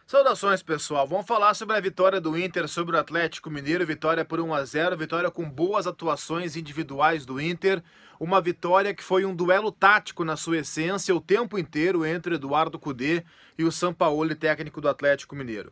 Saudações, pessoal. Vamos falar sobre a vitória do Inter sobre o Atlético Mineiro, vitória por 1-0, vitória com boas atuações individuais do Inter, uma vitória que foi um duelo tático na sua essência o tempo inteiro entre Eduardo Cudê e o Sampaoli, técnico do Atlético Mineiro.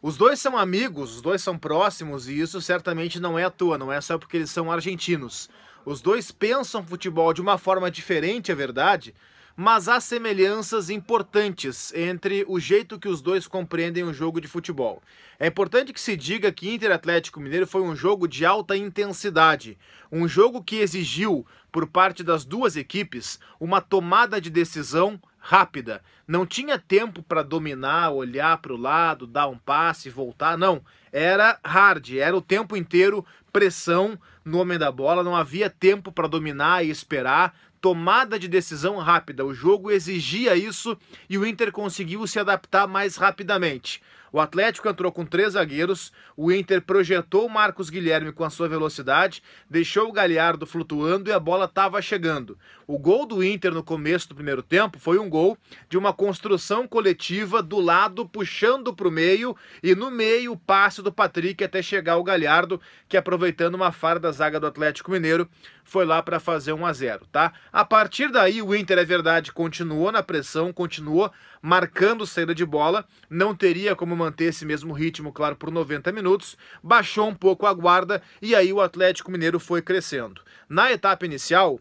Os dois são amigos, os dois são próximos e isso certamente não é à toa, não é só porque eles são argentinos. Os dois pensam futebol de uma forma diferente, é verdade, mas há semelhanças importantes entre o jeito que os dois compreendem o jogo de futebol. É importante que se diga que Inter e Atlético Mineiro foi um jogo de alta intensidade, um jogo que exigiu, por parte das duas equipes, uma tomada de decisão rápida. Não tinha tempo para dominar, olhar para o lado, dar um passe, voltar, não. Era hard, era o tempo inteiro pressão no homem da bola, não havia tempo para dominar e esperar. Tomada de decisão rápida, o jogo exigia isso e o Inter conseguiu se adaptar mais rapidamente. O Atlético entrou com 3 zagueiros, o Inter projetou o Marcos Guilherme com a sua velocidade, deixou o Galhardo flutuando e a bola estava chegando. O gol do Inter no começo do primeiro tempo foi um gol de uma construção coletiva do lado, puxando para o meio, e no meio o passe do Patrick até chegar o Galhardo, que aproveitando uma falha da zaga do Atlético Mineiro, foi lá para fazer 1-0, tá? A partir daí o Inter, é verdade, continuou na pressão, continuou marcando saída de bola, não teria como manter esse mesmo ritmo, claro, por 90 minutos, baixou um pouco a guarda e aí o Atlético Mineiro foi crescendo. Na etapa inicial,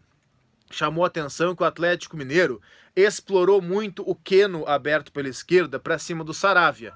chamou a atenção que o Atlético Mineiro explorou muito o Keno aberto pela esquerda para cima do Saravia.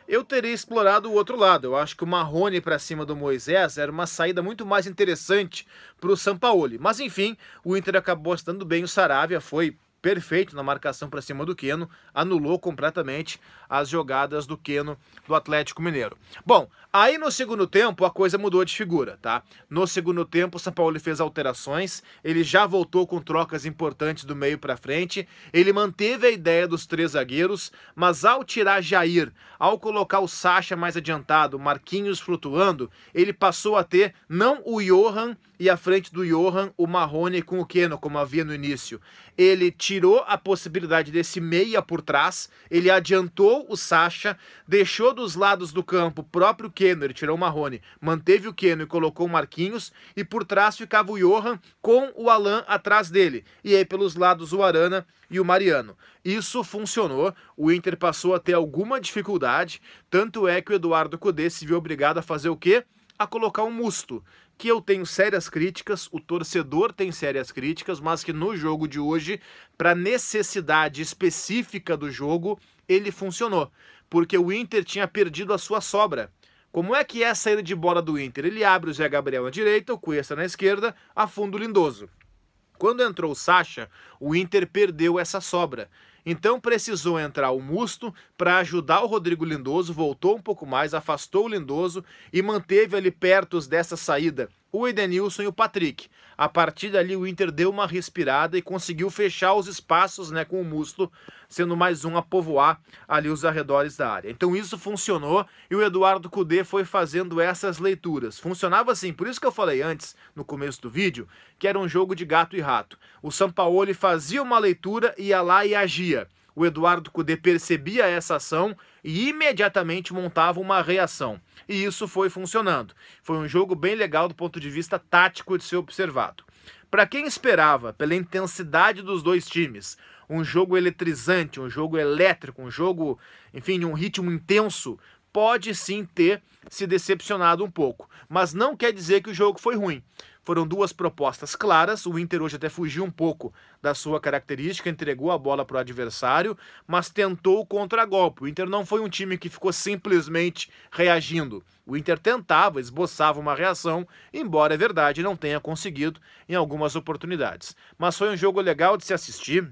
Eu teria explorado o outro lado. Eu acho que o Marrone para cima do Moisés era uma saída muito mais interessante para o Sampaoli. Mas enfim, o Inter acabou estando bem. O Saravia foi perfeito na marcação para cima do Keno, anulou completamente as jogadas do Keno do Atlético Mineiro. Bom, aí no segundo tempo a coisa mudou de figura, tá? No segundo tempo o Sampaoli fez alterações, ele já voltou com trocas importantes do meio para frente, ele manteve a ideia dos 3 zagueiros, mas ao tirar Jair, ao colocar o Sacha mais adiantado, Marquinhos flutuando, ele passou a ter não o Johan e à frente do Johan o Marrone com o Keno, como havia no início. Ele tirou a possibilidade desse meia por trás, ele adiantou o Sacha, deixou dos lados do campo o próprio Keno, ele tirou o Marrone, manteve o Keno e colocou o Marquinhos, e por trás ficava o Johan com o Alan atrás dele, e aí pelos lados o Arana e o Mariano. Isso funcionou, o Inter passou a ter alguma dificuldade, tanto é que o Eduardo Cudê se viu obrigado a fazer o quê? A colocar um Musto, que eu tenho sérias críticas, o torcedor tem sérias críticas, mas que no jogo de hoje, para necessidade específica do jogo, ele funcionou, porque o Inter tinha perdido a sua sobra. Como é que é a saída de bola do Inter? Ele abre o Zé Gabriel na direita, o Cuesta na esquerda, afunda o Lindoso. Quando entrou o Sacha, o Inter perdeu essa sobra. Então precisou entrar o Musto para ajudar o Rodrigo Lindoso, voltou um pouco mais, afastou o Lindoso e manteve ali perto dessa saída o Edenilson e o Patrick. A partir dali o Inter deu uma respirada e conseguiu fechar os espaços, né, com o Musto, sendo mais um a povoar ali os arredores da área. Então isso funcionou e o Eduardo Cudê foi fazendo essas leituras. Funcionava assim, por isso que eu falei antes, no começo do vídeo, que era um jogo de gato e rato. O Sampaoli fazia uma leitura, ia lá e agia. O Eduardo Cudê percebia essa ação e imediatamente montava uma reação. E isso foi funcionando. Foi um jogo bem legal do ponto de vista tático de ser observado. Para quem esperava, pela intensidade dos dois times, um jogo eletrizante, um jogo elétrico, um jogo, enfim, um ritmo intenso, pode sim ter se decepcionado um pouco. Mas não quer dizer que o jogo foi ruim. Foram 2 propostas claras, o Inter hoje até fugiu um pouco da sua característica, entregou a bola para o adversário, mas tentou o contragolpe. O Inter não foi um time que ficou simplesmente reagindo. O Inter tentava, esboçava uma reação, embora é verdade não tenha conseguido em algumas oportunidades. Mas foi um jogo legal de se assistir.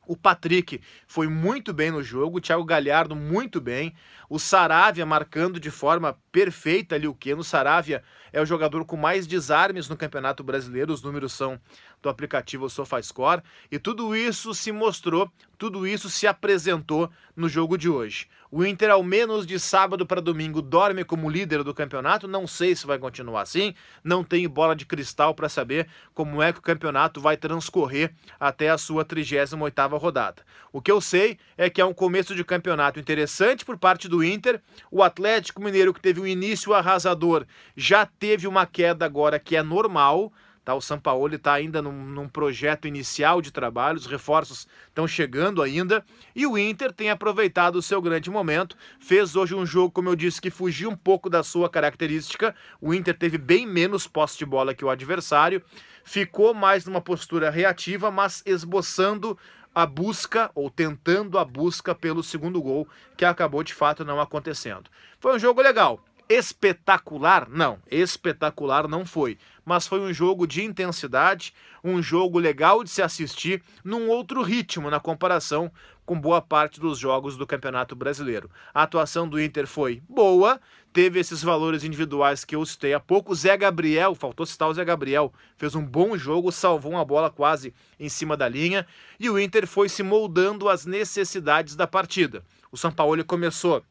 O Patrick foi muito bem no jogo, o Thiago Galhardo muito bem, o Saravia marcando de forma perfeita ali o Keno. O Saravia é o jogador com mais desarmes no Campeonato Brasileiro, os números são do aplicativo SofaScore, e tudo isso se mostrou, tudo isso se apresentou no jogo de hoje. O Inter, ao menos de sábado para domingo, dorme como líder do campeonato. Não sei se vai continuar assim, não tenho bola de cristal para saber como é que o campeonato vai transcorrer até a sua 38ª rodada. O que eu sei é que é um começo de campeonato interessante por parte do Inter. O Atlético Mineiro, que teve um início arrasador, já teve uma queda agora que é normal. Tá, o Sampaoli está ainda num projeto inicial de trabalho, os reforços estão chegando ainda, e o Inter tem aproveitado o seu grande momento, fez hoje um jogo, como eu disse, que fugiu um pouco da sua característica. O Inter teve bem menos posse de bola que o adversário, ficou mais numa postura reativa, mas esboçando a busca, ou tentando a busca pelo segundo gol, que acabou de fato não acontecendo. Foi um jogo legal. Espetacular? Não, espetacular não foi, mas foi um jogo de intensidade, um jogo legal de se assistir, num outro ritmo na comparação com boa parte dos jogos do Campeonato Brasileiro. A atuação do Inter foi boa, teve esses valores individuais que eu citei há pouco. O Zé Gabriel, faltou citar o Zé Gabriel, fez um bom jogo, salvou uma bola quase em cima da linha, e o Inter foi se moldando às necessidades da partida. O Sampaoli começou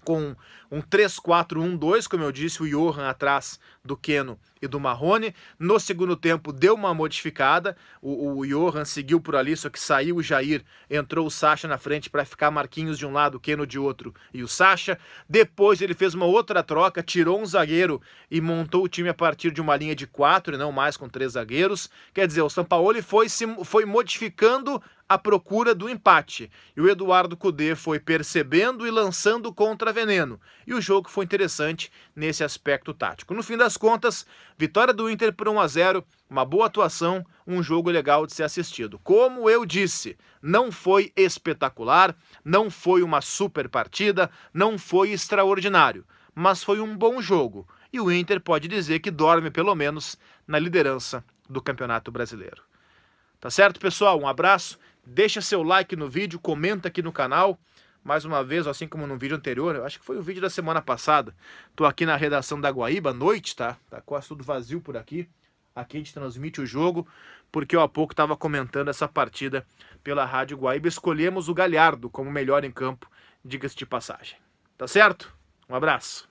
com um 3-4-1-2, como eu disse, o Johan atrás do Keno e do Marrone. No segundo tempo deu uma modificada, o Johan seguiu por ali, só que saiu o Jair, entrou o Sacha na frente para ficar Marquinhos de um lado, o Keno de outro e o Sacha. Depois ele fez uma outra troca, tirou um zagueiro e montou o time a partir de uma linha de 4 e não mais com 3 zagueiros. Quer dizer, o Sampaoli foi modificando à procura do empate, e o Eduardo Cudê foi percebendo e lançando contra veneno, e o jogo foi interessante nesse aspecto tático. No fim das contas, vitória do Inter por 1-0, uma boa atuação, um jogo legal de ser assistido. Como eu disse, não foi espetacular, não foi uma super partida, não foi extraordinário, mas foi um bom jogo, e o Inter pode dizer que dorme pelo menos na liderança do Campeonato Brasileiro. Tá certo, pessoal? Um abraço. Deixa seu like no vídeo, comenta aqui no canal. Mais uma vez, assim como no vídeo anterior, eu acho que foi o vídeo da semana passada. Tô aqui na redação da Guaíba, à noite, tá? Tá quase tudo vazio por aqui. Aqui a gente transmite o jogo, porque eu há pouco estava comentando essa partida pela Rádio Guaíba. Escolhemos o Galhardo como melhor em campo, diga-se de passagem. Tá certo? Um abraço.